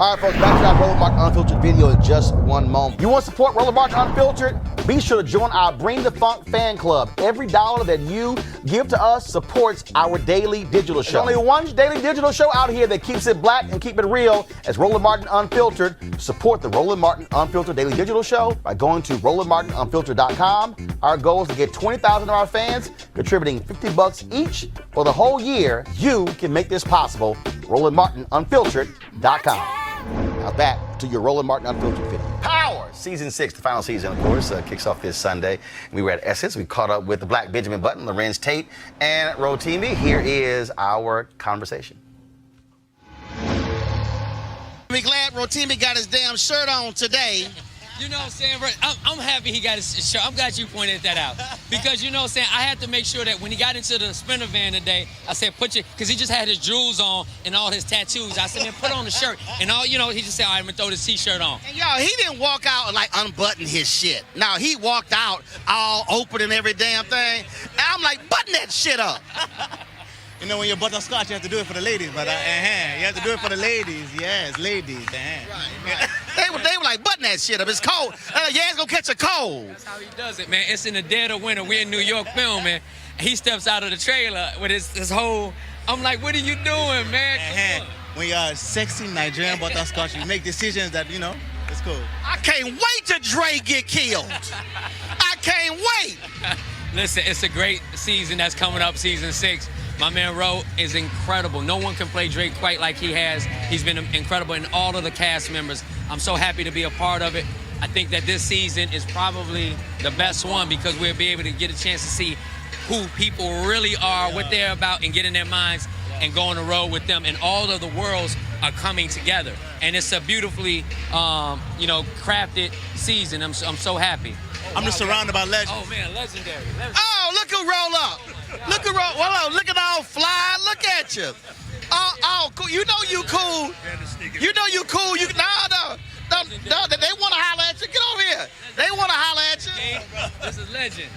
All right, folks, back to our Roland Martin Unfiltered video in just one moment. You want to support Roland Martin Unfiltered? Be sure to join our Bring the Funk fan club. Every dollar that you give to us supports our daily digital show. There's only one daily digital show out here that keeps it black and keep it real as Roland Martin Unfiltered. Support the Roland Martin Unfiltered daily digital show by going to RolandMartinUnfiltered.com. Our goal is to get 20,000 of our fans contributing $50 each for the whole year. You can make this possible. RolandMartinUnfiltered.com. Now back to your Roland Martin Unfiltered video. Power! Season 6, the final season, of course, kicks off this Sunday. We were at Essence. We caught up with the Black Benjamin Button, Lorenz Tate, and Rotimi. Here is our conversation. I'm glad Rotimi got his damn shirt on today. You know what I'm saying? I'm happy he got his shirt. I'm glad you pointed that out. Because, you know what I'm saying, I had to make sure that when he got into the Sprinter van today, I said, because he just had his jewels on and all his tattoos. I said, man, put on the shirt. And all, you know, he just said, all right, I'm going to throw this T-shirt on. And y'all, he didn't walk out and like unbutton his shit. No, he walked out all open and every damn thing. And I'm like, button that shit up. You know, when you're butterscotch, you have to do it for the ladies, but you have to do it for the ladies. Yes, ladies. Right. They were like, button that shit up. It's cold. Yeah, it's gonna catch a cold. That's how he does it, man. It's in the dead of winter. We're in New York filming. He steps out of the trailer with his whole. I'm like, what are you doing, man? When you're sexy Nigerian butterscotch, you make decisions that, you know, it's cool. I can't wait till Dre get killed. I can't wait. Listen, it's a great season that's coming up, season 6. My man Ro is incredible. No one can play Drake quite like he has. He's been incredible, and all of the cast members. I'm so happy to be a part of it. I think that this season is probably the best one because we'll be able to get a chance to see who people really are, what they're about, and get in their minds and go on the road with them. And all of the worlds are coming together. And it's a beautifully, crafted season. I'm so happy. I'm just surrounded by legends. Oh, man, legendary. Oh, look who roll up. Look at roll up. Look at all fly. Look at you. Oh, cool. You know you cool. You know you cool. No. They want to holler at you. Get over here. They want to holler at you. This is legend.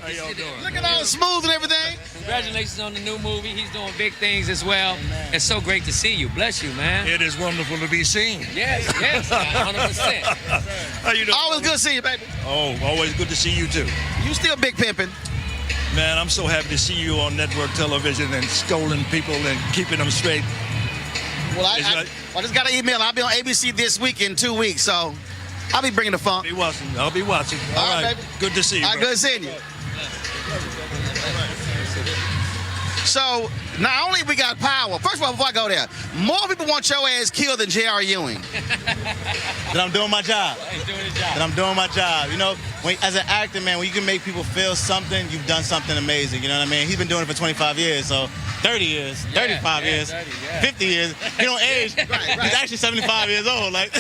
How y'all doing? Look at all smooth and everything. Congratulations on the new movie. He's doing big things as well. Amen. It's so great to see you. Bless you, man. It is wonderful to be seen. Yes, 100%. How you doing? Always good to see you, baby. Oh, always good to see you too. You still big pimping. Man, I'm so happy to see you on network television and scolding people and keeping them straight. Well, I just got an email. I'll be on ABC this week in 2 weeks, so I'll be bringing the funk. I'll be watching. All right, baby. Good to see you. All right, good seeing you. So, not only we got power, first of all, before I go there, more people want your ass killed than J.R. Ewing. That I'm doing my job. He's doing his job. That I'm doing my job. You know, as an actor, man, when you can make people feel something, you've done something amazing. You know what I mean? He's been doing it for 25 years, so 30 years, 35 years, 30, 50 years. He don't age. Right. He's actually 75 years old. Like.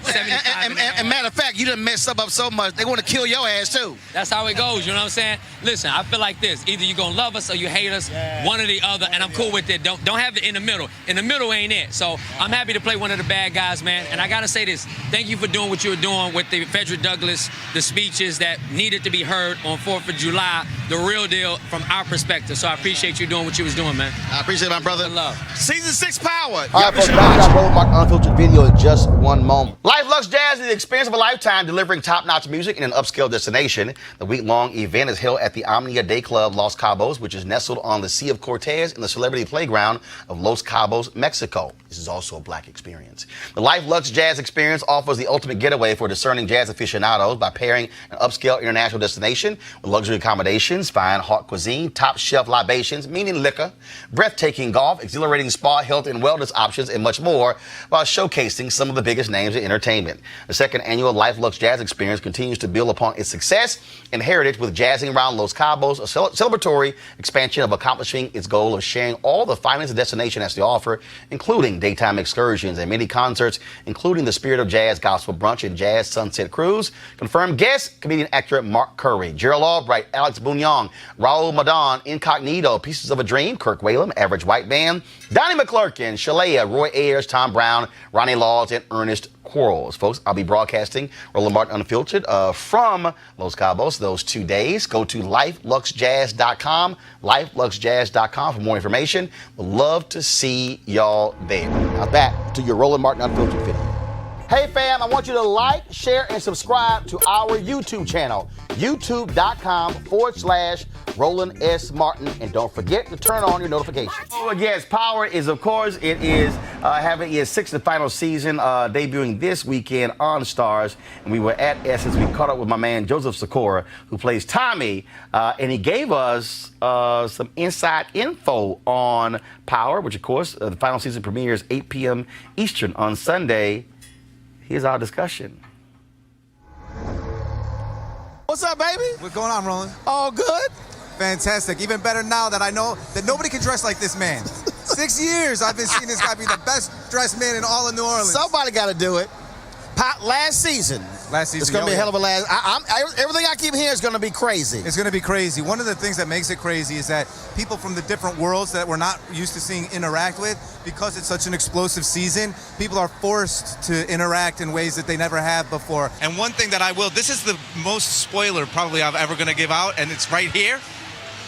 And matter of fact, you done messed up so much, they want to kill your ass too. That's how it goes, you know what I'm saying? Listen, I feel like this. Either you're going to love us or you hate us, one or the other, and I'm cool with it. Don't have it in the middle. In the middle ain't it. So I'm happy to play one of the bad guys, man. And I got to say this. Thank you for doing what you were doing with the Frederick Douglass, the speeches that needed to be heard on 4th of July, the real deal from our perspective. So I appreciate you doing what you was doing, man. I appreciate it, my brother. Love. Season 6 power. All right, folks, back to our Roland Martin Unfiltered video in just one moment. Life Luxe Jazz is the experience of a lifetime, delivering top-notch music in an upscale destination. The week-long event is held at the Omnia Day Club Los Cabos, which is nestled on the Sea of Cortez in the celebrity playground of Los Cabos, Mexico. This is also a black experience. The Life Luxe Jazz experience offers the ultimate getaway for discerning jazz aficionados by pairing an upscale international destination with luxury accommodations, fine hot cuisine, top-shelf libations, meaning liquor, breathtaking golf, exhilarating spa, health and wellness options, and much more, while showcasing some of the biggest names in entertainment. The second annual Life Luxe Jazz experience continues to build upon its success and heritage with Jazzing Around Los Cabos, a celebratory expansion of accomplishing its goal of sharing all the finest the destination has to offer, including daytime excursions and many concerts, including the Spirit of Jazz Gospel Brunch and Jazz Sunset Cruise. Confirmed guests, comedian actor Mark Curry, Gerald Albright, Alex Bouillon, Raul Madon, Incognito, Pieces of a Dream, Kirk Whalum, Average White Band, Donnie McClurkin, Shalea, Roy Ayers, Tom Brown, Ronnie Laws, and Ernest Quarles. Folks, I'll be broadcasting Roland Martin Unfiltered from Los Cabos those 2 days. Go to lifeluxejazz.com, lifeluxejazz.com for more information. Would love to see y'all there. Now back to your Roland Martin Unfiltered video. Hey fam, I want you to like, share, and subscribe to our YouTube channel, youtube.com/Roland S. Martin. And don't forget to turn on your notifications. Oh, yes, Power is, of course, it is having its sixth and final season, debuting this weekend on Stars. And we were at Essence. We caught up with my man, Joseph Sikora, who plays Tommy, and he gave us some inside info on Power, which, of course, the final season premieres 8 p.m. Eastern on Sunday. Here's our discussion. What's up, baby? What's going on, Roland? All good? Fantastic. Even better now that I know that nobody can dress like this man. 6 years I've been seeing this guy be the best dressed man in all of New Orleans. Somebody got to do it. Last season. It's going to be a hell of a last. Everything I keep hearing is going to be crazy. It's going to be crazy. One of the things that makes it crazy is that people from the different worlds that we're not used to seeing interact with, because it's such an explosive season, people are forced to interact in ways that they never have before. And one thing that I will, this is the most spoiler probably I'm ever going to give out, and it's right here.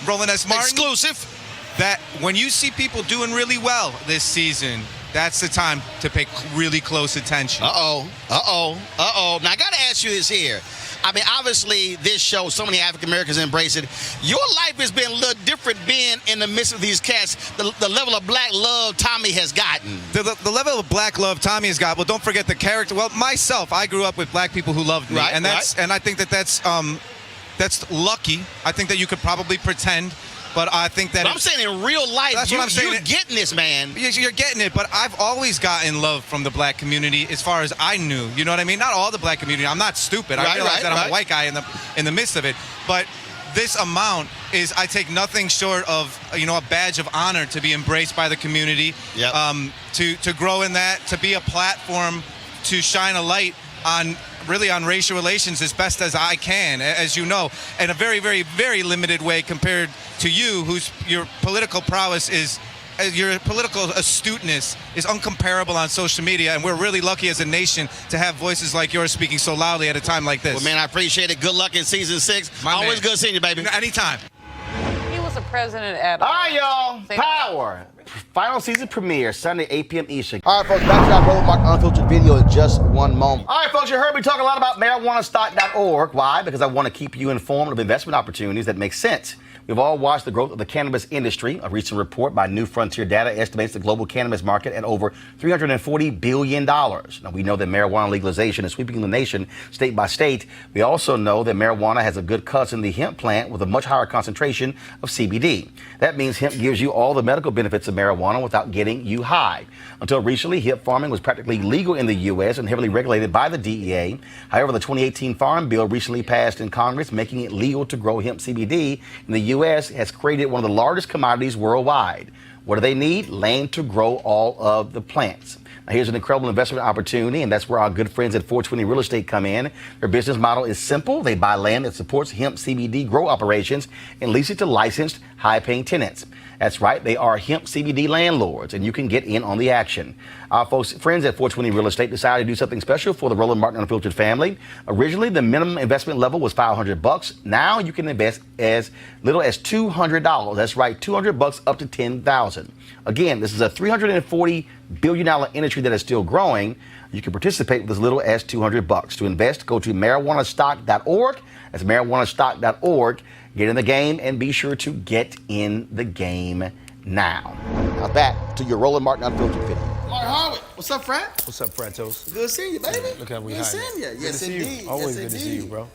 Roland S. Martin. Exclusive. That when you see people doing really well this season, that's the time to pay really close attention. Now, I got to ask you this here. I mean, obviously, this show, so many African Americans embrace it. Your life has been a little different being in the midst of these cats. The level of black love Tommy has gotten. The level of black love Tommy has got. Well, don't forget the character. Well, myself, I grew up with black people who loved me, Right, and I think that's lucky. I think that you could probably pretend. But I think that I'm saying in real life, that's what I'm saying. You're getting this, man. You're getting it, but I've always gotten love from the black community as far as I knew. You know what I mean? Not all the black community. I'm not stupid. I realize that I'm a white guy in the midst of it. But this amount is, I take nothing short of, a badge of honor to be embraced by the community. Yep. To grow in that, to be a platform to shine a light on racial relations as best as I can, as you know, in a very, very, very limited way compared to you, your political prowess your political astuteness is uncomparable on social media, and we're really lucky as a nation to have voices like yours speaking so loudly at a time like this. Well, man, I appreciate it. Good luck in season 6. Always good seeing you, baby. Anytime. He was a president at... All right, y'all. Power. Final season premiere, Sunday, 8 p.m. Eastern. All right, folks, back to our Roland Martin Unfiltered video in just one moment. All right, folks, you heard me talk a lot about marijuanastock.org. Why? Because I want to keep you informed of investment opportunities that make sense. We've all watched the growth of the cannabis industry. A recent report by New Frontier Data estimates the global cannabis market at over $340 billion. Now, we know that marijuana legalization is sweeping the nation state by state. We also know that marijuana has a good cousin, the hemp plant, with a much higher concentration of CBD. That means hemp gives you all the medical benefits of marijuana without getting you high. Until recently, hemp farming was practically legal in the U.S. and heavily regulated by the DEA. However, the 2018 Farm Bill recently passed in Congress, making it legal to grow hemp CBD in the U.S. has created one of the largest commodities worldwide. What do they need? Land to grow all of the plants. Now, here's an incredible investment opportunity, and that's where our good friends at 420 Real Estate come in. Their business model is simple. They buy land that supports hemp CBD grow operations and lease it to licensed, high-paying tenants. That's right, they are hemp CBD landlords, and you can get in on the action. Our friends at 420 Real Estate decided to do something special for the Roland Martin Unfiltered family. Originally, the minimum investment level was $500. Now you can invest as little as $200. That's right, $200 up to $10,000. Again, this is a $340 billion industry that is still growing. You can participate with as little as $200. To invest, go to marijuanastock.org. That's marijuanastock.org. Get in the game and be sure to get in the game now. Now back to your Roland Martin Unfiltered video. Omari Hardwick. What's up, friend? What's up, Fratos? Good seeing you, baby. Look how we Good hiding. seeing you. Good Yes, to see indeed. you. Always Yes, good to see you, indeed. bro.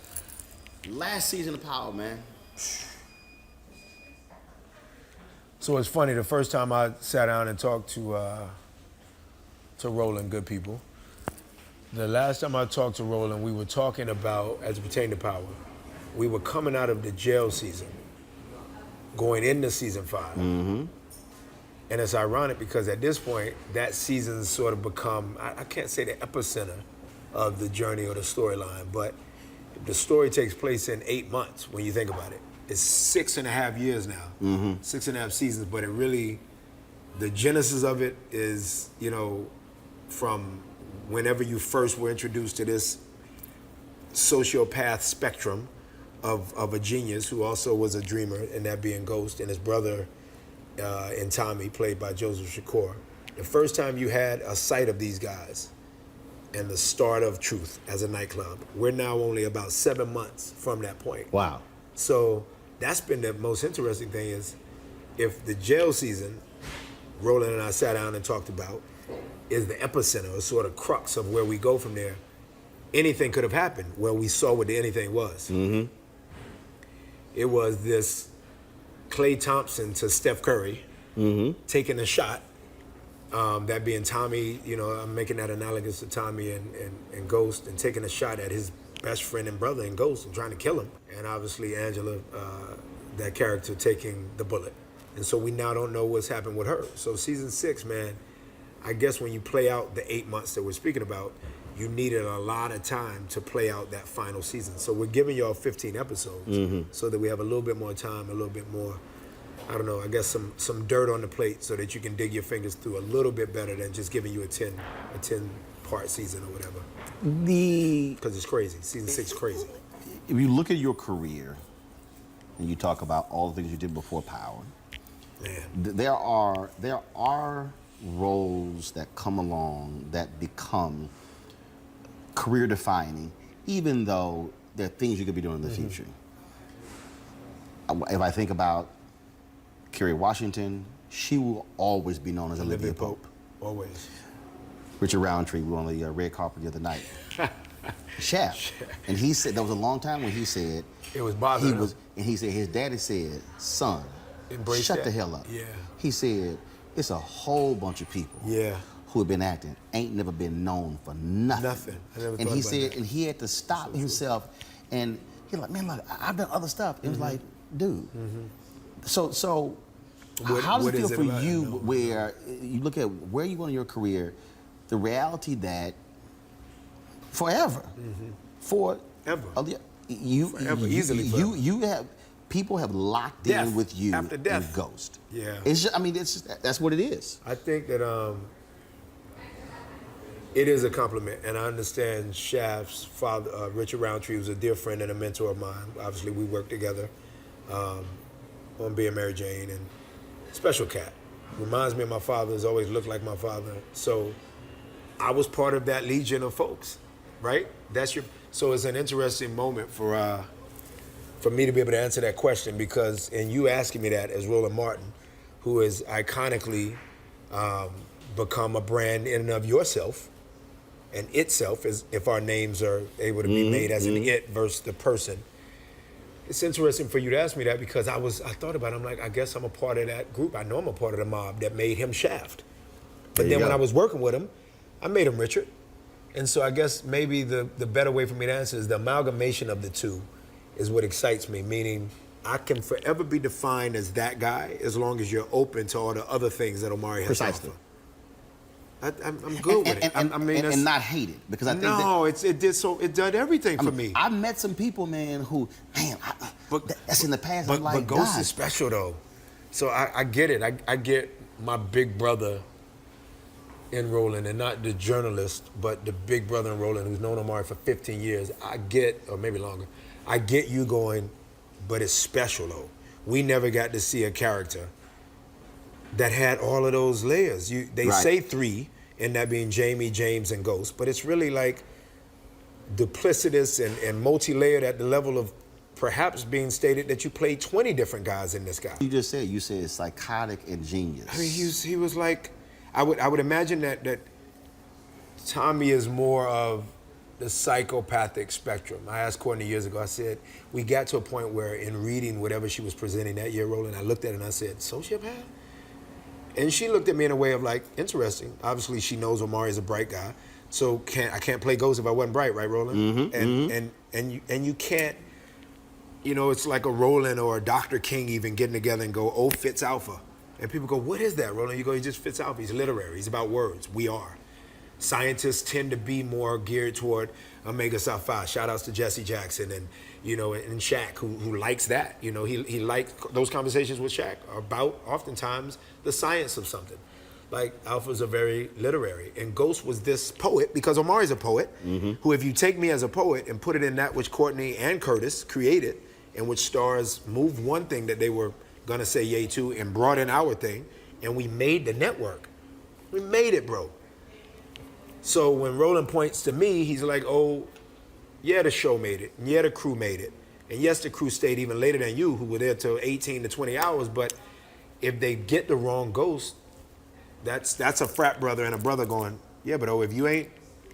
Last season of Power, man. So it's funny. The first time I sat down and talked to Roland, good people. The last time I talked to Roland, we were talking about, as it pertained to Power, we were coming out of the jail season, going into season 5. Mm-hmm. And it's ironic because at this point, that season's sort of become, I can't say the epicenter of the journey or the storyline, but the story takes place in 8 months when you think about it. It's 6.5 years now, 6.5 seasons, but it really, the genesis of it is, from whenever you first were introduced to this sociopath spectrum of a genius who also was a dreamer, and that being Ghost, and his brother and Tommy, played by Joseph Sikora. The first time you had a sight of these guys, and the start of Truth as a nightclub. We're now only about 7 months from that point. Wow. So that's been the most interesting thing is if the jail season, Roland and I sat down and talked about, is the epicenter, a sort of crux of where we go from there, anything could have happened. Well, we saw what the anything was. Mm-hmm. It was this Klay Thompson to Steph Curry taking a shot, that being Tommy, you know, I'm making that analogous to Tommy and Ghost, and taking a shot at his best friend and brother in Ghost and trying to kill him. And obviously Angela, that character, taking the bullet. And so we now don't know what's happened with her. So season 6, man, I guess when you play out the 8 months that we're speaking about, you needed a lot of time to play out that final season. So we're giving y'all 15 episodes so that we have a little bit more time, a little bit more, I don't know, I guess some dirt on the plate so that you can dig your fingers through a little bit better than just giving you a 10-part season or whatever. Because it's crazy. Season 6 is crazy. If you look at your career and you talk about all the things you did before Power, Man. there are roles that come along that become career defining, even though there are things you could be doing in the future. If I think about Kerry Washington, she will always be known as Olivia Pope. Always. Richard Roundtree, we were on the red carpet the other night. Chef. And he said, there was a long time when he said, it was bothering him. And he said, his daddy said, son, Embrace shut that. the hell up. Yeah. He said, it's a whole bunch of people who have been acting, ain't never been known for nothing. Nothing. I never And thought he about said, that. and he had to stop himself, and he like, man, look, I've done other stuff. It was like, dude. So how does what it feel is it for about? you No. where you look at where you go in your career, the reality that forever, Ever. Easily forever. You have, people have locked Death. in with you After death. in Ghost. Yeah. It's just, I mean, it's just, that's what it is. I think that it is a compliment, and I understand Shaft's father, Richard Roundtree, was a dear friend and a mentor of mine. Obviously, we worked together on Being Mary Jane, and special cat. Reminds me of my father, has always looked like my father. So I was part of that legion of folks, right? So it's an interesting moment for me to be able to answer that question, because, and you asking me that as Roland Martin, who has iconically become a brand in and of yourself and itself, as if our names are able to be made as an it versus the person. It's interesting for you to ask me that, because I thought about it, I'm like, I guess I'm a part of that group. I know I'm a part of the mob that made him Shaft. But then when I was working with him, I made him Richard. And so I guess maybe the better way for me to answer is the amalgamation of the two is what excites me, meaning I can forever be defined as that guy as long as you're open to all the other things that Omari has to offer. I'm good with it. And not hate it, because I think it did everything for me. I've met some people, man, who, man, that's in the past. I'm like, but Ghost God. is special though, so I get it. I get my big brother in Roland, and not the journalist, but the big brother in Roland who's known Omari for 15 years. I get, or maybe longer, I get you going, but it's special though. We never got to see a character that had all of those layers. They say 3, and that being Jamie, James, and Ghost, but it's really like duplicitous and multi-layered at the level of perhaps being stated that you played 20 different guys in this guy. You said psychotic and genius. I mean, he was like, I would imagine that Tommy is more of the psychopathic spectrum. I asked Courtney years ago, I said, we got to a point where in reading whatever she was presenting that year, Roland, I looked at it and I said, sociopath? And she looked at me in a way of like, interesting. Obviously, she knows Omari is a bright guy, so I can't play Ghost if I wasn't bright, right, Roland? And you can't, it's like a Roland or a Dr. King even getting together and go, oh, fits alpha. And people go, what is that, Roland? You go, he just fits alpha. He's literary. He's about words. We are. Scientists tend to be more geared toward Omega Psi Phi. Shout outs to Jesse Jackson and Shaq, who likes that. He likes those conversations with Shaq are about oftentimes the science of something. Like alphas are very literary, and Ghost was this poet because Omari's a poet. Who, if you take me as a poet and put it in that which Courtney and Curtis created, in which stars moved one thing that they were gonna say yay to and brought in our thing, and we made the network. We made it, bro. So when Roland points to me, he's like, oh, yeah, the show made it. And yeah, the crew made it. And yes, the crew stayed even later than you, who were there till 18 to 20 hours. But if they get the wrong ghost, that's a frat brother and a brother going, yeah, but if you ain't,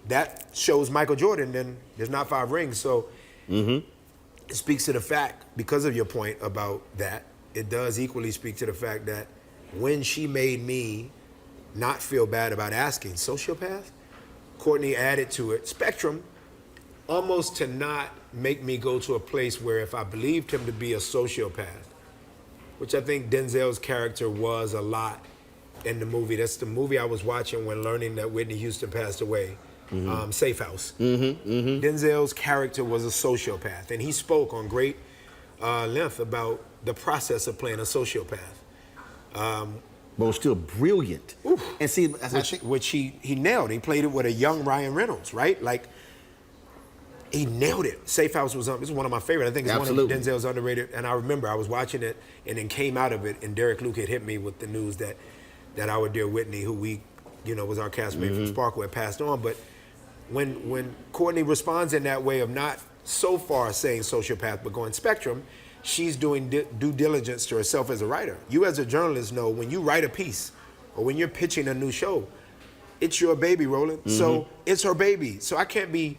that shows Michael Jordan, then there's not 5 rings. So it speaks to the fact, because of your point about that, it does equally speak to the fact that when she made me not feel bad about asking sociopath, Courtney added to it spectrum, almost to not make me go to a place where if I believed him to be a sociopath, which I think Denzel's character was a lot in the movie. That's the movie I was watching when learning that Whitney Houston passed away. Safe House. Denzel's character was a sociopath, and he spoke on great length about the process of playing a sociopath. But was still brilliant. And see, which he nailed. He played it with a young Ryan Reynolds, right? Like, he nailed it. Safe House was one of my favorite. I think it's one of Denzel's underrated. And I remember I was watching it and then came out of it, and Derek Luke had hit me with the news that our dear Whitney, who we, was our castmate from Sparkle, had passed on. But when Courtney responds in that way of not so far saying sociopath, but going spectrum, she's doing due diligence to herself as a writer. You as a journalist know when you write a piece or when you're pitching a new show, it's your baby, Roland. So it's her baby. So I can't be,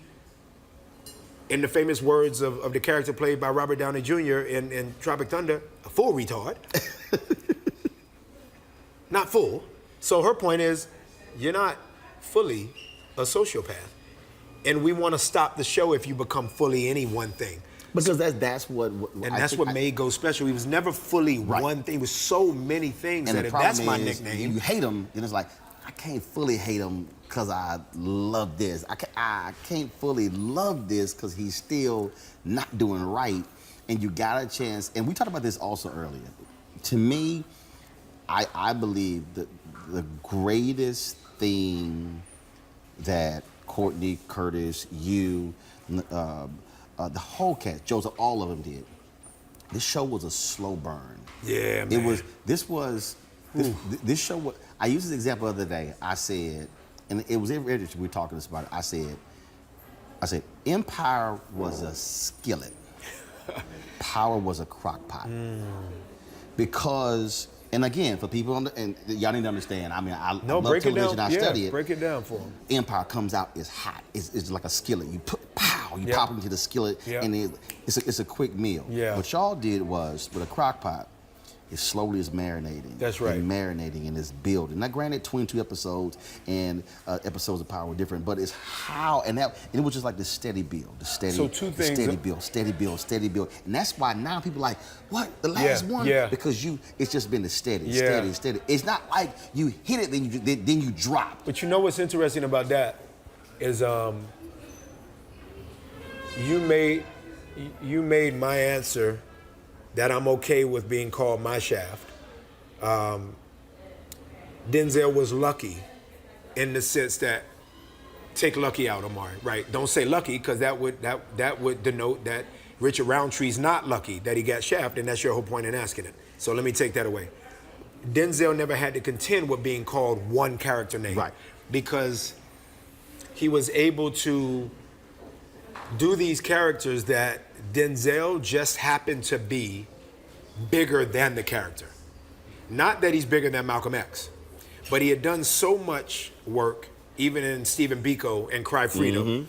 in the famous words of the character played by Robert Downey Jr. in Tropic Thunder, a full retard. Not full. So her point is, you're not fully a sociopath. And we want to stop the show if you become fully any one thing. Because that's what made Ghost special. He was never fully one thing. He was so many things. And if that's my nickname, you hate him, then it's like, I can't fully hate him because I love this. I can't fully love this because he's still not doing right. And you got a chance. And we talked about this also earlier. To me, I believe that the greatest thing that Courtney, Curtis, you, the whole cast, Joseph, all of them did. This show was a slow burn. Yeah, man. This show was, I used this example the other day. I said, and it was interesting, we were talking about it. I said, Empire was a skillet. Power was a crock pot. Because, and again, for people, and y'all need to understand, I mean, I love television, I study it. Break it down for them. Empire comes out, it's hot. It's like a skillet. You put, pow, you pop it into the skillet, and it's a quick meal. What y'all did was, with a crock pot, it slowly is marinating. That's right. And marinating and it's building. Now, granted, 22 episodes and episodes of Power were different, but it's how, and it was just like the steady build, So two things. Steady build. And that's why now people are like, what, the last one? Because it's just been the steady. It's not like you hit it, then you drop. But you know what's interesting about that is you made my answer that I'm okay with being called my shaft. Denzel was lucky in the sense that, take lucky out, Omari, right? Don't say lucky, because that would denote that Richard Roundtree's not lucky that he got shafted, and that's your whole point in asking it. So let me take that away. Denzel never had to contend with being called one character name. Right. Because he was able to do these characters that Denzel just happened to be bigger than the character. Not that he's bigger than Malcolm X, but he had done so much work, even in Stephen Biko and Cry Freedom,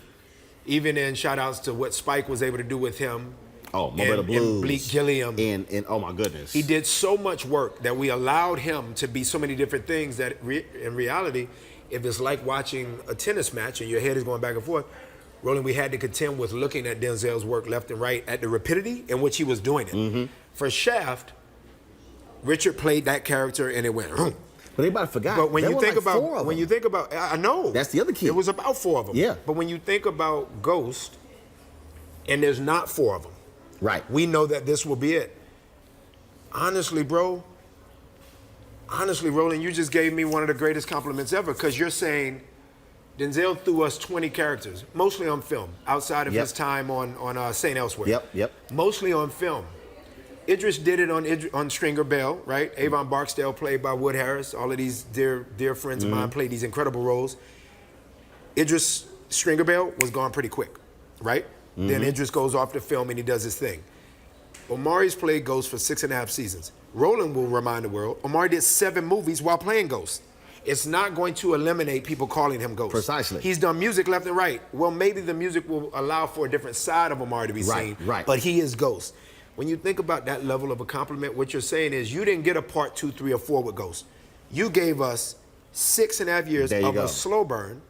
even in shout-outs to what Spike was able to do with him. Oh, Mo Better Blues. And Bleak Gilliam. And oh my goodness. He did so much work that we allowed him to be so many different things that in reality, if it's like watching a tennis match and your head is going back and forth, Roland, we had to contend with looking at Denzel's work left and right at the rapidity in which he was doing it. For Shaft, Richard played that character and it went. But everybody forgot. But when you think about, I know that's the other key. It was about 4 of them. Yeah. But when you think about Ghost, and there's not 4 of them. Right. We know that this will be it. Honestly, Roland, you just gave me one of the greatest compliments ever, because you're saying Denzel threw us 20 characters, mostly on film, outside of his time on St. Elsewhere. Yep. Mostly on film. Idris did it on Stringer Bell, right? Avon Barksdale, played by Wood Harris. All of these dear friends of mine played these incredible roles. Idris Stringer Bell was gone pretty quick, right? Then Idris goes off the film and he does his thing. Omari's played Ghost for 6.5 seasons. Roland will remind the world, Omari did 7 movies while playing Ghost. It's not going to eliminate people calling him Ghost. Precisely. He's done music left and right. Well, maybe the music will allow for a different side of Omari to be seen. Right. But he is Ghost. When you think about that level of a compliment, what you're saying is you didn't get a part 2, 3, or 4 with Ghost. You gave us 6.5 years of a slow burn.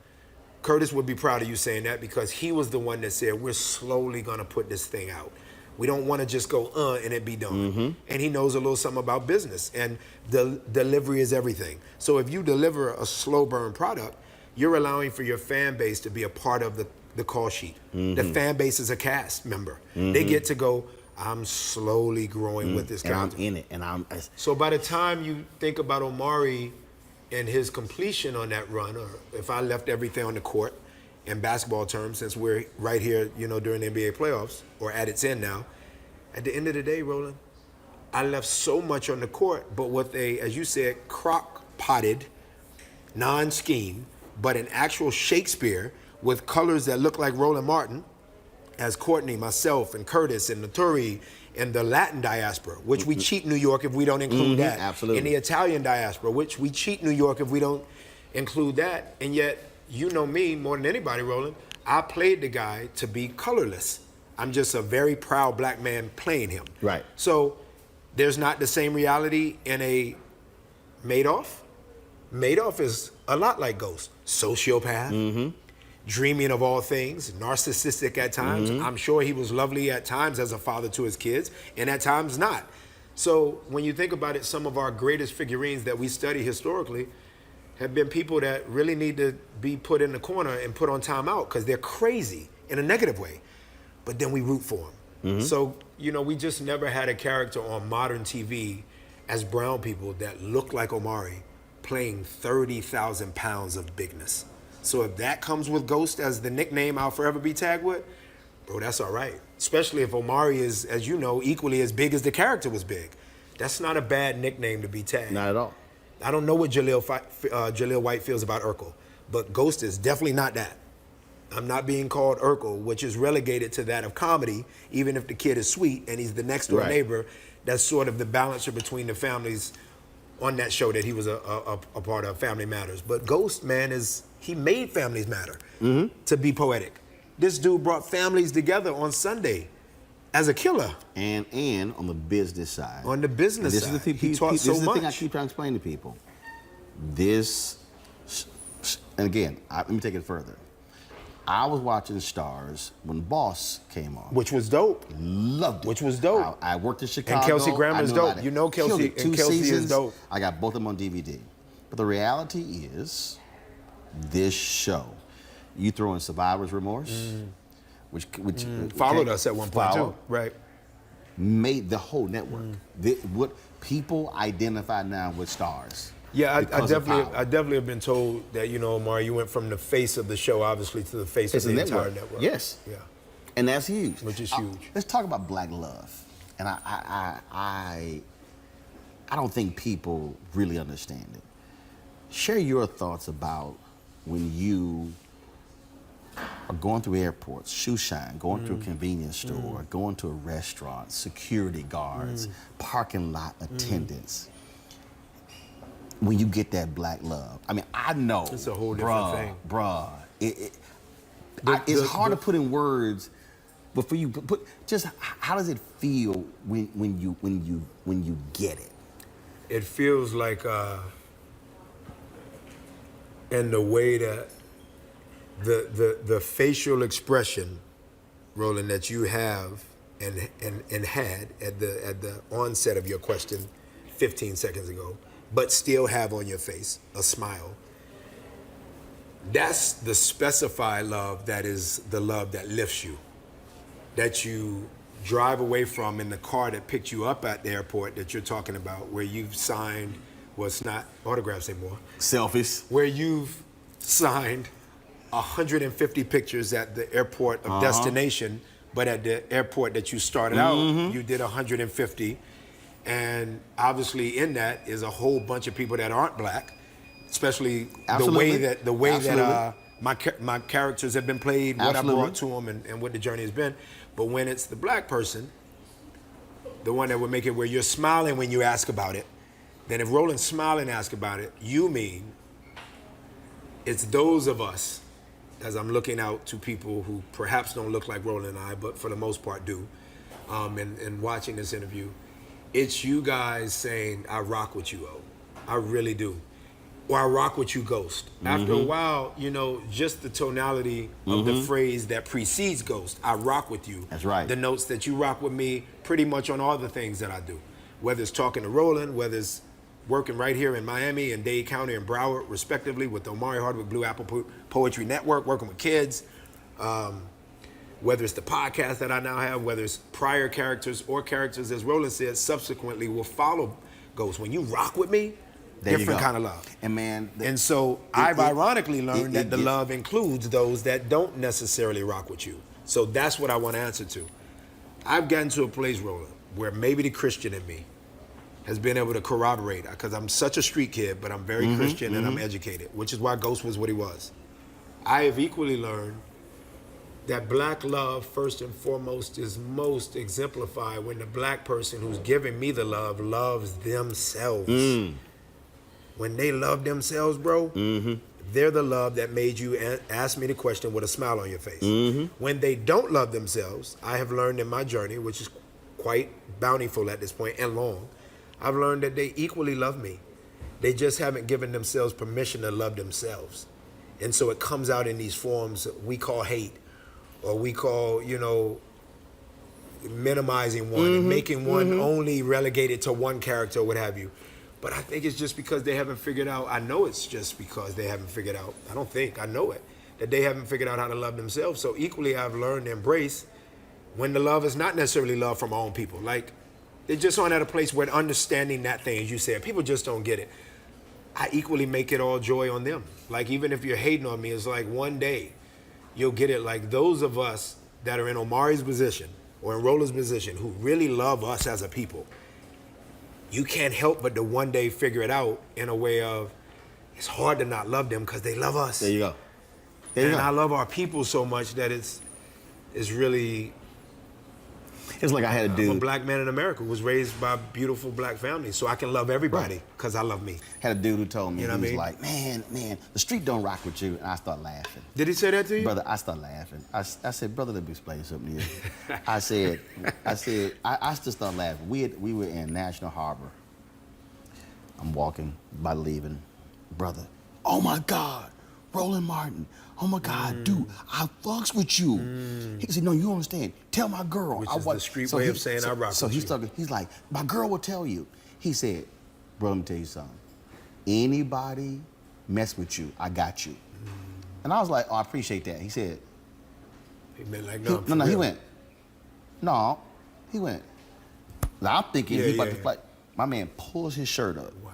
Curtis would be proud of you saying that because he was the one that said, we're slowly gonna put this thing out. We don't want to just go, and it be done. And he knows a little something about business, and the delivery is everything. So if you deliver a slow burn product, you're allowing for your fan base to be a part of the call sheet. The fan base is a cast member. They get to go, I'm slowly growing with this content. And I'm in it, and I'm... So by the time you think about Omari and his completion on that run, or if I left everything on the court, in basketball terms, since we're right here, during the NBA playoffs, or at its end now, at the end of the day, Roland, I left so much on the court, but with a, as you said, crock-potted, non-scheme, but an actual Shakespeare with colors that look like Roland Martin, as Courtney, myself, and Curtis, and Naturi, and the Latin diaspora, which we cheat New York if we don't include that. Absolutely. And the Italian diaspora, which we cheat New York if we don't include that. And yet, you know me more than anybody, Roland. I played the guy to be colorless. I'm just a very proud black man playing him. Right. So there's not the same reality in a Madoff. Madoff is a lot like Ghost. Sociopath, dreaming of all things, narcissistic at times. I'm sure he was lovely at times as a father to his kids, and at times not. So when you think about it, some of our greatest figurines that we study historically have been people that really need to be put in the corner and put on timeout because they're crazy in a negative way. But then we root for them. So, we just never had a character on modern TV as brown people that looked like Omari playing 30,000 pounds of bigness. So if that comes with Ghost as the nickname I'll forever be tagged with, bro, that's all right. Especially if Omari is, as you know, equally as big as the character was big. That's not a bad nickname to be tagged. Not at all. I don't know what Jaleel White feels about Urkel, but Ghost is definitely not that. I'm not being called Urkel, which is relegated to that of comedy, even if the kid is sweet and he's the next door neighbor. That's sort of the balancer between the families on that show that he was a part of, Family Matters. But Ghost, man, he made families matter to be poetic. This dude brought families together on Sunday as a killer. And on the business side. On the business side. He taught so much. This is the thing I keep trying to explain to people. And again, let me take it further. I was watching Stars when Boss came on. Which was dope. Loved it. Which was dope. I worked in Chicago. And Kelsey Grammer's dope. You know Kelsey, and Kelsey is dope. I got both of them on DVD. But the reality is, this show, you throw in Survivor's Remorse, which followed us at one point too. Right. Made the whole network. What people identify now with Stars. Yeah, I definitely have been told that, Omari, you went from the face of the show, obviously, to the face of the entire network. Yes. Yeah. And that's huge. Which is huge. Let's talk about Black love. And I don't think people really understand it. Share your thoughts about when you are going through airports, shoe shine, going to a convenience store, going to a restaurant, security guards, parking lot attendants. When you get that Black love, I mean, I know it's a whole different thing, bruh. It's hard to put in words, but for you, just how does it feel when you get it? It feels like, in the way that the facial expression, Roland, that you have and had at the onset of your question 15 seconds ago, but still have on your face a smile. That's the specified love that is the love that lifts you, that you drive away from in the car that picked you up at the airport that you're talking about, where you've signed, well, it's not autographs anymore. Selfies. Where you've signed 150 pictures at the airport of destination, but at the airport that you started out, you did 150. And obviously in that is a whole bunch of people that aren't Black, especially the way that my characters have been played, what Absolutely. I brought to them, and what the journey has been. But when it's the black person, the one that would make it where you're smiling when you ask about it, then if Roland's smiling and ask about it, you mean it's those of us, as I'm looking out to people who perhaps don't look like Roland and I, but for the most part do, and watching this interview, it's you guys saying, I rock with you, O. I really do. Or I rock with you, Ghost. After a while, you know, just the tonality of the phrase that precedes Ghost, I rock with you. That's right. The notes that you rock with me pretty much on all the things that I do. Whether it's talking to Roland, whether it's working right here in Miami and Dade County and Broward, respectively, with the Omari Hardwick Blue Apple Poetry Network, working with kids. Whether it's the podcast that I now have, whether it's prior characters or characters, as Roland said, subsequently will follow Ghost. When you rock with me, There you different go. kind of love. And man, And so I've ironically learned that the love includes those that don't necessarily rock with you. So that's what I want to answer to. I've gotten to a place, Roland, where maybe the Christian in me has been able to corroborate, because I'm such a street kid, but I'm very Christian and I'm educated, which is why Ghost was what he was. I have equally learned that black love, first and foremost, is most exemplified when the black person who's giving me the love loves themselves. When they love themselves, bro, they're the love that made you ask me the question with a smile on your face. When they don't love themselves, I have learned in my journey, which is quite bountiful at this point and long, I've learned that they equally love me. They just haven't given themselves permission to love themselves. And so it comes out in these forms that we call hate, or we call, you know, minimizing one and making one only relegated to one character or what have you. But I think it's just because they haven't figured out, I know it's just because they haven't figured out, I don't think, I know it, that they haven't figured out how to love themselves. So equally, I've learned to embrace when the love is not necessarily love from my own people. Like, they just aren't at a place where understanding that thing, as you said, people just don't get it. I equally make it all joy on them. Like, even if you're hating on me, it's like one day you'll get it. Like, those of us that are in Omari's position or in Roland's position who really love us as a people, you can't help but to one day figure it out in a way of, it's hard to not love them because they love us. there you go. There you And go. I love our people so much that it's really, It's like I had a I'm a dude. black man in America who was raised by beautiful black families, so I can love everybody because I love me. Had a dude who told me, You know he what was I mean? like, man, the street don't rock with you. And I start laughing. Did he say that to you? Brother, I start laughing. I said, brother, let me explain something to you. I just started laughing. We were in National Harbor. I'm walking by leaving. Brother, oh my God, Roland Martin. Oh my God, dude, I fucks with you. He said, no, you don't understand. Tell my girl. Which is the street way of saying I rock so with he's you. talking, he's like, my girl will tell you. He said, bro, let me tell you something. Anybody mess with you, I got you. And I was like, oh, I appreciate that. He said, He meant like, he, no, no, for he real. went, no, he went. Now I'm thinking Yeah, he's about yeah. to fight. My man pulls his shirt up. Wow.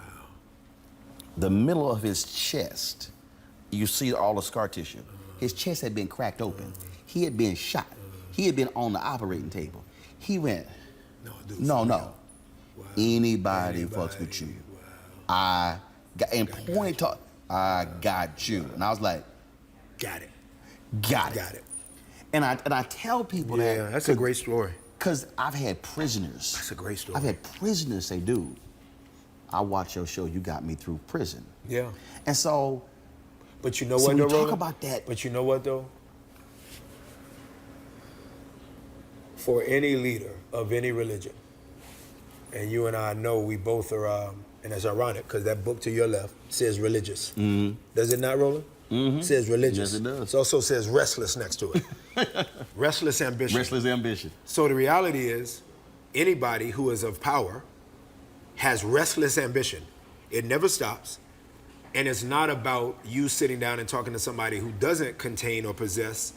The middle of his chest, you see all the scar tissue. His chest had been cracked open. He had been shot. He had been on the operating table. He went, No, dude. no, for no. real. Wow. Anybody fucks with you. Wow. I got, and point to, I got you. And I was like, Got it. got it. Got it. And I tell people Yeah, that. that's a great story. Because I've had prisoners. That's a great story. I've had prisoners say, dude, I watched your show, you got me through prison. Yeah. And so, But you know so what, we though, talk Roland? about that. But you know what, though? For any leader of any religion, and you and I know we both are, and it's ironic because that book to your left says religious. Does it not, Roland? It says religious. Yes, it does. It also says restless next to it. Restless ambition. Restless ambition. So the reality is, anybody who is of power has restless ambition. It never stops. And it's not about you sitting down and talking to somebody who doesn't contain or possess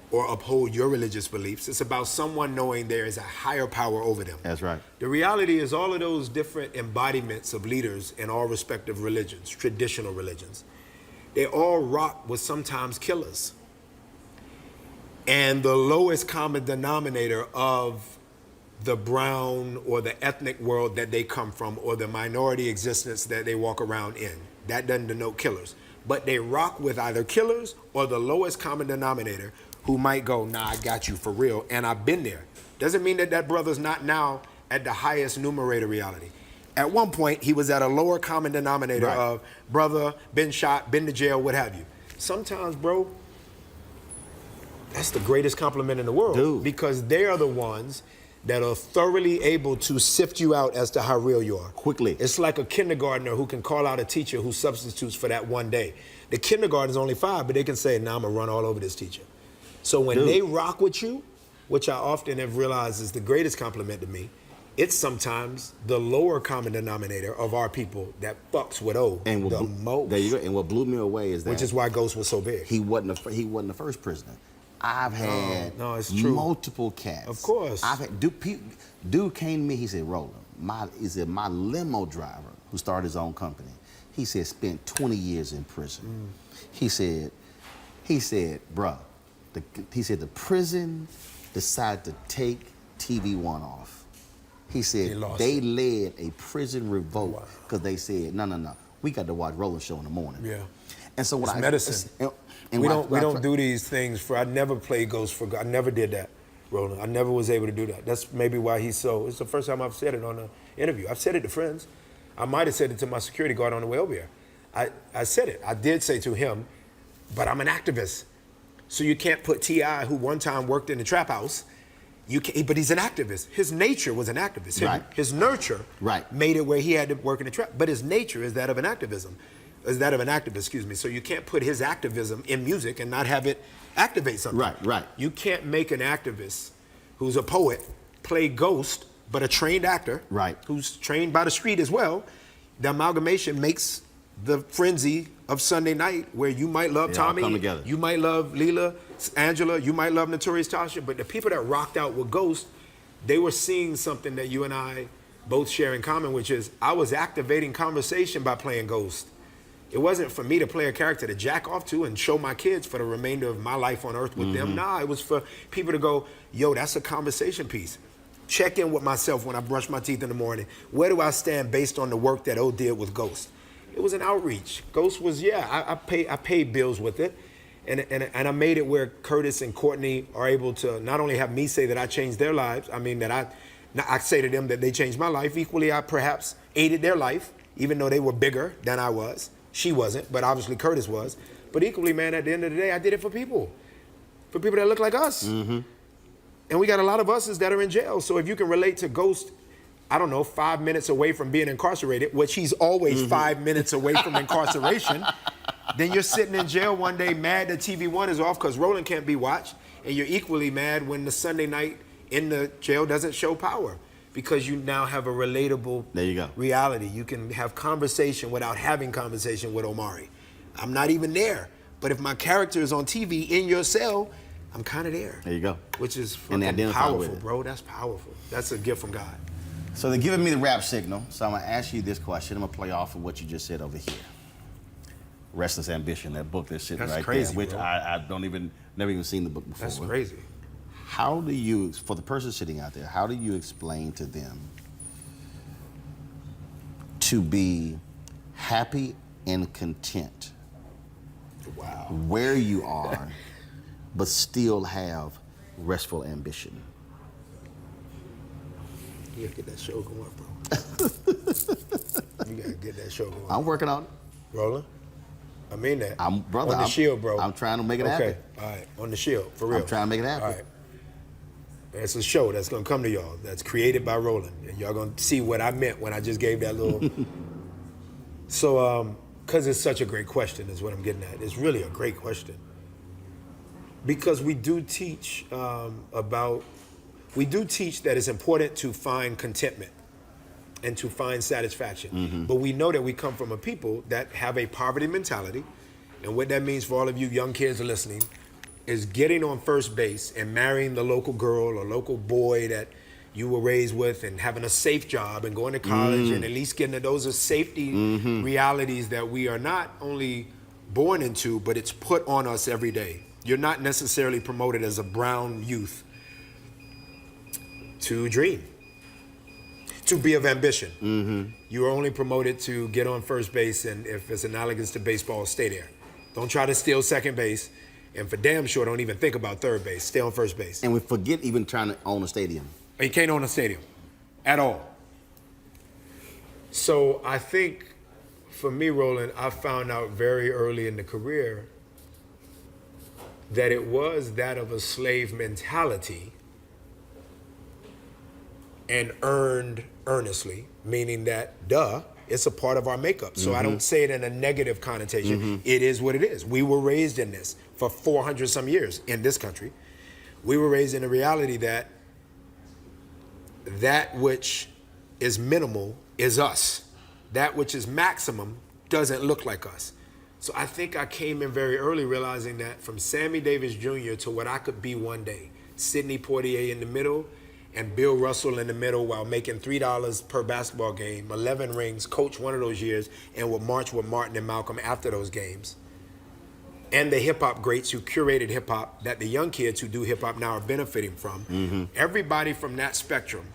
or uphold your religious beliefs. It's about someone knowing there is a higher power over them. That's right. The reality is all of those different embodiments of leaders in all respective religions, traditional religions, they all rock with sometimes killers. And the lowest common denominator of the brown or the ethnic world that they come from or the minority existence that they walk around in, that doesn't denote killers. but they rock with either killers or the lowest common denominator who might go, nah, I got you for real, and I've been there. Doesn't mean that that brother's not now at the highest numerator reality. At one point, he was at a lower common denominator of brother, been shot, been to jail, what have you. Sometimes, bro, that's the greatest compliment in the world. Dude. Because they are the ones that are thoroughly able to sift you out as to how real you are. Quickly. It's like a kindergartner who can call out a teacher who substitutes for that one day. The kindergarten's only 5, but they can say, nah, I'm gonna run all over this teacher. So when they rock with you, which I often have realized is the greatest compliment to me, it's sometimes the lower common denominator of our people that fucks with and the most. There you go. And what blew me away is that, which is why Ghost was so big. He wasn't the first prisoner. I've had it's true. multiple cats. Of course. I've had dude came to me. He said, "Roland, my limo driver who started his own company. He said spent 20 years in prison. He said, bruh, the prison decided to take TV1 off. He said they led a prison revolt because they said, no, we got to watch Roland show in the morning. Yeah. And so it's medicine. We don't do these things for. I never played Ghost for. I never did that, Roland. I never was able to do that. That's maybe why he's so. It's the first time I've said it on an interview. I've said it to friends. I might have said it to my security guard on the way over here. I said it. I did say to him, but I'm an activist. So you can't put T.I., who one time worked in the trap house. But he's an activist. His nature was an activist. His nurture made it where he had to work in the trap. But his nature is that of an activist, excuse me. So you can't put his activism in music and not have it activate something. Right. You can't make an activist who's a poet play Ghost, but a trained actor, who's trained by the street as well. The amalgamation makes the frenzy of Sunday night where you might love Tommy, you might love Leela, Angela, you might love Notorious Tasha, but the people that rocked out with Ghost, they were seeing something that you and I both share in common, which is I was activating conversation by playing Ghost. It wasn't for me to play a character to jack off to and show my kids for the remainder of my life on earth with them. Nah, it was for people to go, yo, that's a conversation piece. Check in with myself when I brush my teeth in the morning. Where do I stand based on the work that O did with Ghost? It was an outreach. Ghost was, I paid bills with it. And I made it where Curtis and Courtney are able to not only have me say that I changed their lives, I mean that I say to them that they changed my life. Equally, I perhaps aided their life, even though they were bigger than I was. She wasn't, but obviously Curtis was. But equally, man, at the end of the day, I did it for people that look like us. And we got a lot of us's that are in jail. So if you can relate to Ghost, I don't know, 5 minutes away from being incarcerated, which he's always 5 minutes away from incarceration, then you're sitting in jail one day mad that TV1 is off because Roland can't be watched, and you're equally mad when the Sunday night in the jail doesn't show Power because you now have a relatable reality. You can have conversation without having conversation with Omari. I'm not even there, but if my character is on TV in your cell, I'm kind of there. There you go. Which is fucking powerful, bro. That's powerful. That's a gift from God. So they're giving me the rap signal, so I'm gonna ask you this question. I'm gonna play off of what you just said over here. Restless Ambition, that book that's sitting right there, which I never even seen the book before. That's crazy. How do you, for the person sitting out there, how do you explain to them to be happy and content where you are, but still have restful ambition? You gotta get that show going, bro. You gotta get that show going. I'm working on it. Roland? I mean that. On the Shield, bro. I'm trying to make it happen. Okay, all right. On the Shield, for real. I'm trying to make it happen. All right. It's a show that's gonna come to y'all that's created by Roland. And y'all gonna see what I meant when I just gave that little... So, because it's such a great question is what I'm getting at. It's really a great question. Because we do teach we do teach that it's important to find contentment and to find satisfaction. But we know that we come from a people that have a poverty mentality. And what that means for all of you young kids listening is getting on first base and marrying the local girl or local boy that you were raised with and having a safe job and going to college and at least getting those are safety realities that we are not only born into, but it's put on us every day. You're not necessarily promoted as a brown youth to dream. to be of ambition. You are only promoted to get on first base, and if it's analogous to baseball, stay there. Don't try to steal second base, and for damn sure, don't even think about third base. Stay on first base. And we forget even trying to own a stadium. You can't own a stadium at all. So I think for me, Roland, I found out very early in the career that it was that of a slave mentality and earned earnestly, meaning that, it's a part of our makeup. So I don't say it in a negative connotation. It is what it is. We were raised in this for 400 some years in this country. We were raised in the reality that that which is minimal is us. That which is maximum doesn't look like us. So I think I came in very early realizing that from Sammy Davis Jr. to what I could be one day, Sidney Poitier in the middle and Bill Russell in the middle while making $3 per basketball game, 11 rings, coach one of those years, and would march with Martin and Malcolm after those games. And the hip-hop greats who curated hip-hop that the young kids who do hip-hop now are benefiting from. Everybody from that spectrum,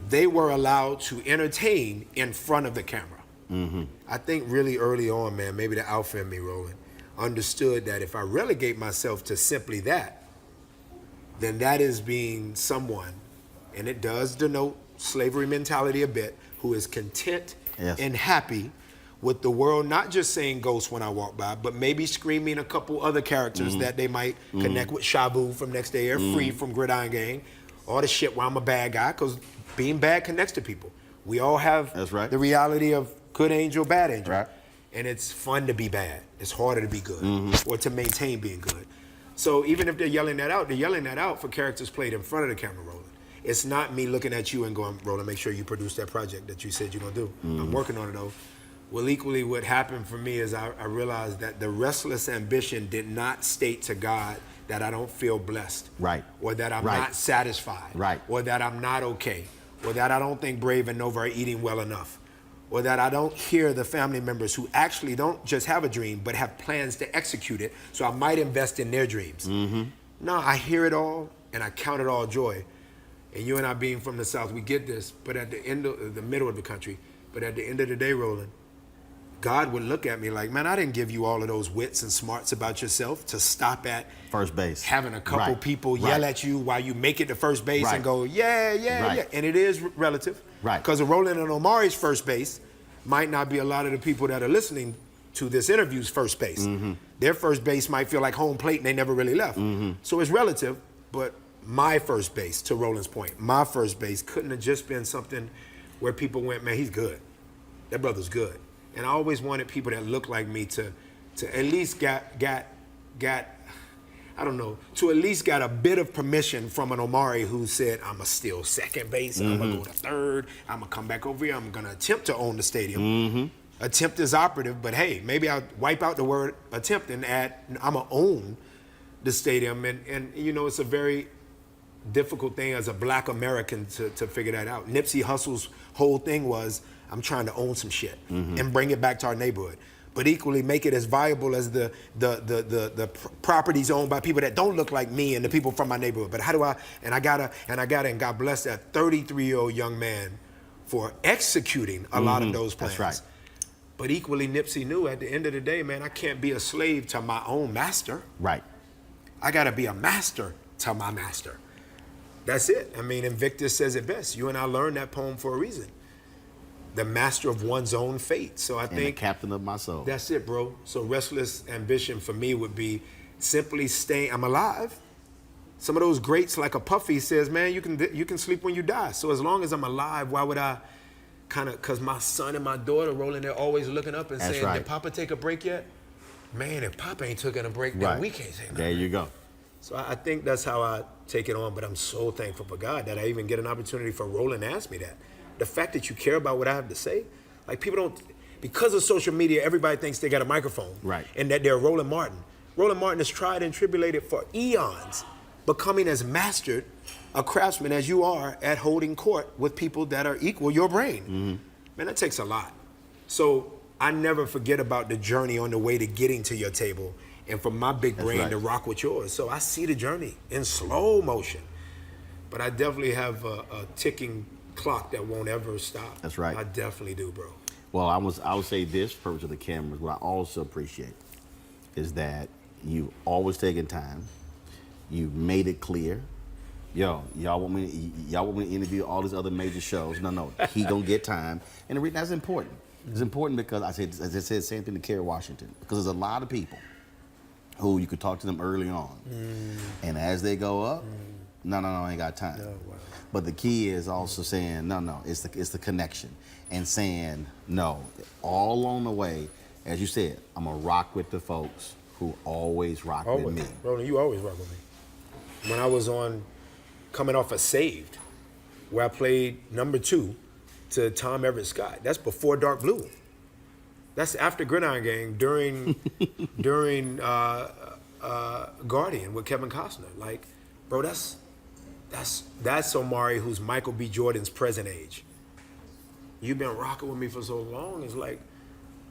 they were allowed to entertain in front of the camera. I think really early on, man, maybe the alpha in me, Roland, understood that if I relegate myself to simply that, then that is being someone, and it does denote slavery mentality a bit, who is content and happy with the world not just saying ghost when I walk by, but maybe screaming a couple other characters that they might connect with, Shabu from Next Day Air, Free from Gridiron Gang, all the shit where I'm a bad guy, because being bad connects to people. We all have the reality of good angel, bad angel. And it's fun to be bad. It's harder to be good, or to maintain being good. So even if they're yelling that out for characters played in front of the camera, Roland. It's not me looking at you and going, Roland, make sure you produce that project that you said you're gonna do. I'm working on it though. Well, equally what happened for me is I realized that the restless ambition did not state to God that I don't feel blessed. Or that I'm not satisfied. Or that I'm not okay. Or that I don't think Brave and Nova are eating well enough. Or that I don't hear the family members who actually don't just have a dream, but have plans to execute it, so I might invest in their dreams. No, I hear it all, and I count it all joy. And you and I being from the South, we get this, but at the end of the middle of the country, but at the end of the day, Roland, God would look at me like, man, I didn't give you all of those wits and smarts about yourself to stop at first base, having a couple people yell at you while you make it to first base and go, yeah. And it is relative. Because Roland and Omari's first base might not be a lot of the people that are listening to this interview's first base. Their first base might feel like home plate and they never really left. So it's relative, but my first base, to Roland's point, my first base couldn't have just been something where people went, man, he's good. That brother's good. And I always wanted people that look like me to at least got I don't know, to at least got a bit of permission from an Omari who said, I'm going to steal second base, I'm going to go to third, I'm going to come back over here, I'm going to attempt to own the stadium. Attempt is operative, but hey, maybe I'll wipe out the word attempt and add, I'm going to own the stadium. And you know, it's a very difficult thing as a black American to figure that out. Nipsey Hussle's whole thing was, I'm trying to own some shit and bring it back to our neighborhood. But equally make it as viable as the properties owned by people that don't look like me and the people from my neighborhood. But how do I, and God bless that 33-year-old young man for executing a lot of those plans. That's right. But equally Nipsey knew at the end of the day, man, I can't be a slave to my own master. I gotta be a master to my master. That's it. I mean, Invictus says it best. You and I learned that poem for a reason. The master of one's own fate. So I think the captain of my soul. That's it, bro. So restless ambition for me would be simply staying. I'm alive. Some of those greats, like a Puffy, says, man, you can sleep when you die. So as long as I'm alive, why would I kind of? Because my son and my daughter, Roland, they're always looking up and saying, "Did Papa take a break yet?" Man, if Papa ain't taking a break, then we can't say nothing. There you go. So I think that's how I take it on. But I'm so thankful for God that I even get an opportunity for Roland to ask me that. The fact that you care about what I have to say, like people don't, because of social media, everybody thinks they got a microphone. And that they're Roland Martin. Roland Martin has tried and tribulated for eons, becoming as mastered a craftsman as you are at holding court with people that are equal your brain. Man, that takes a lot. So I never forget about the journey on the way to getting to your table and for my big brain to rock with yours. So I see the journey in slow motion. But I definitely have a ticking clock that won't ever stop. That's right. I definitely do, bro. Well, I would say this for purpose of the cameras. What I also appreciate is that you always taking time. You made it clear. Yo, y'all want me to interview all these other major shows? No, he gonna get time, and the reason that's important. It's important because I said same thing to Kerry Washington, because there's a lot of people who you could talk to them early on, and as they go up, no, I ain't got time. Oh, wow. But the key is also saying no, it's the connection, and saying no all along the way. As you said, I'm gonna rock with the folks who always rock with me. Roland, you always rock with me. When I was coming off of Saved, where I played number 2 to Tom Everett Scott. That's before Dark Blue. That's after Gridiron Gang during Guardian with Kevin Costner. Like, bro, that's Omari, who's Michael B. Jordan's present age. You've been rocking with me for so long. It's like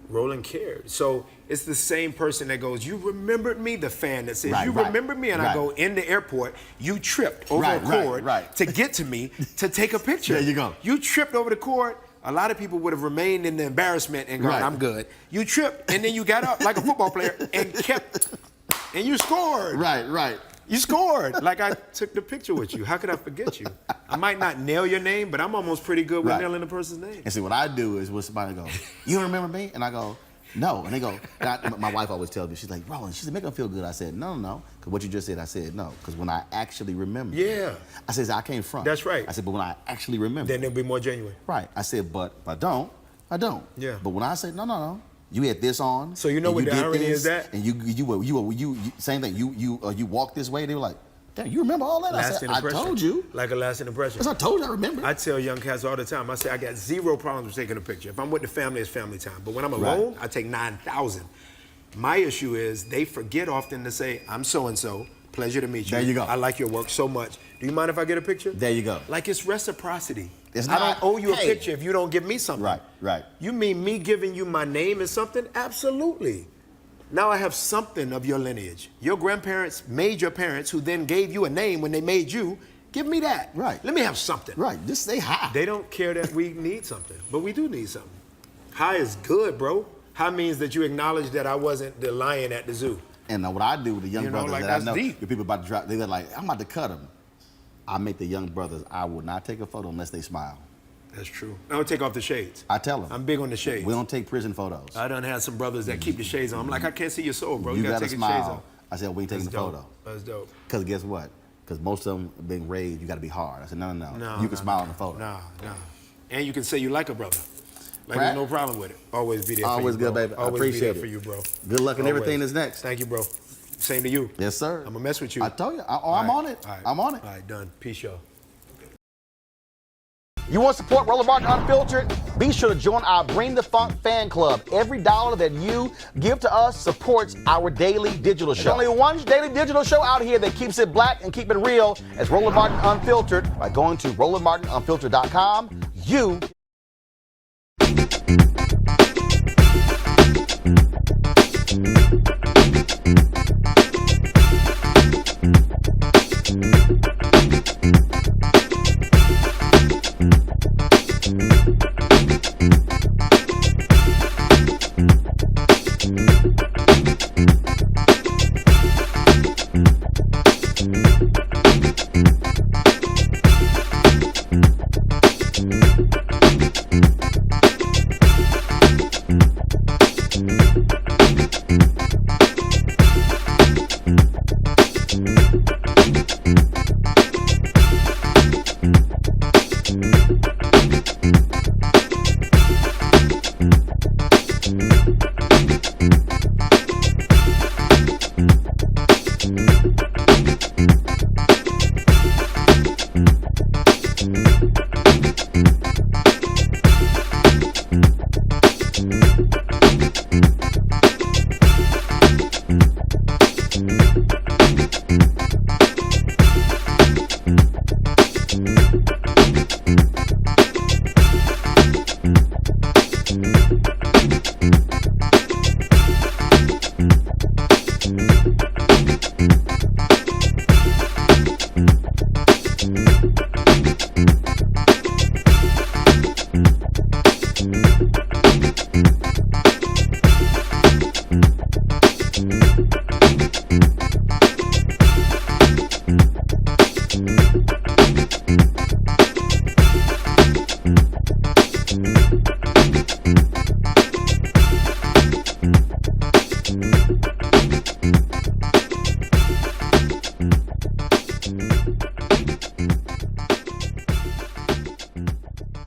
Roland cared. So it's the same person that goes, you remembered me, the fan that says, you remembered me, and I go, in the airport, you tripped over a cord to get to me to take a picture. There you go. You tripped over the cord. A lot of people would have remained in the embarrassment and gone, I'm good. You tripped, and then you got up like a football player and and you scored. Right. You scored. Like, I took the picture with you. How could I forget you? I might not nail your name, but I'm almost pretty good with nailing the person's name. And see, what I do is when somebody goes, you remember me? And I go, no. And they go, my wife always tells me, she's like, Roland, she said, make them feel good. I said, no. Because what you just said, I said, no. Because when I actually remember. Yeah. I said, I came from. That's right. I said, but when I actually remember. Then it'll be more genuine. Right. I said, but if I don't. Yeah. But when I say, no. You had this on. So you know what the irony is that? And you same thing. You walk this way. They were like, damn, you remember all that? I said, I told you. Like a lasting impression. Because I told you I remember. I tell young cats all the time, I say, I got zero problems with taking a picture. If I'm with the family, it's family time. But when I'm alone, I take 9,000. My issue is they forget often to say, I'm so-and-so. Pleasure to meet you. There you go. I like your work so much. Do you mind if I get a picture? There you go. Like, it's reciprocity. It's I not, don't owe you a hey. picture if you don't give me something. Right. You mean me giving you my name is something? Absolutely. Now I have something of your lineage. Your grandparents made your parents, who then gave you a name when they made you. Give me that. Right. Let me have something. Right. Just say hi. They don't care that we need something, but we do need something. Hi is good, bro. Hi means that you acknowledge that I wasn't the lion at the zoo. And what I do with the young brothers like, that I know, deep. the people about to drop, they're like, I'm about to cut them. I make the young brothers, I will not take a photo unless they smile. That's true. I don't take off the shades. I tell them. I'm big on the shades. We don't take prison photos. I done had some brothers that keep the shades on. I'm like, I can't see your soul, bro. You gotta gotta take the shades smile. off. I said, we ain't taking the photo. That's dope. Because guess what? Because most of them being raised, you gotta be hard. I said, no. You can smile in the photo. Nah. And you can say you like a brother. Like, Pratt? there's no problem with it. Always be there for you, Always good, bro. baby. I Always appreciate be there it. for you, bro. Good luck in Always. everything that's next. Thank you, bro. Same to you. Yes, sir. I'm gonna mess with you. I told you. I'm on it. I'm on it. All right, done. Peace, y'all. You want to support Roland Martin Unfiltered? Be sure to join our Bring the Funk fan club. Every dollar that you give to us supports our daily digital show. There's only one daily digital show out here that keeps it black and keep it real. It's Roland Martin Unfiltered. By going to RolandMartinUnfiltered.com, you Peace.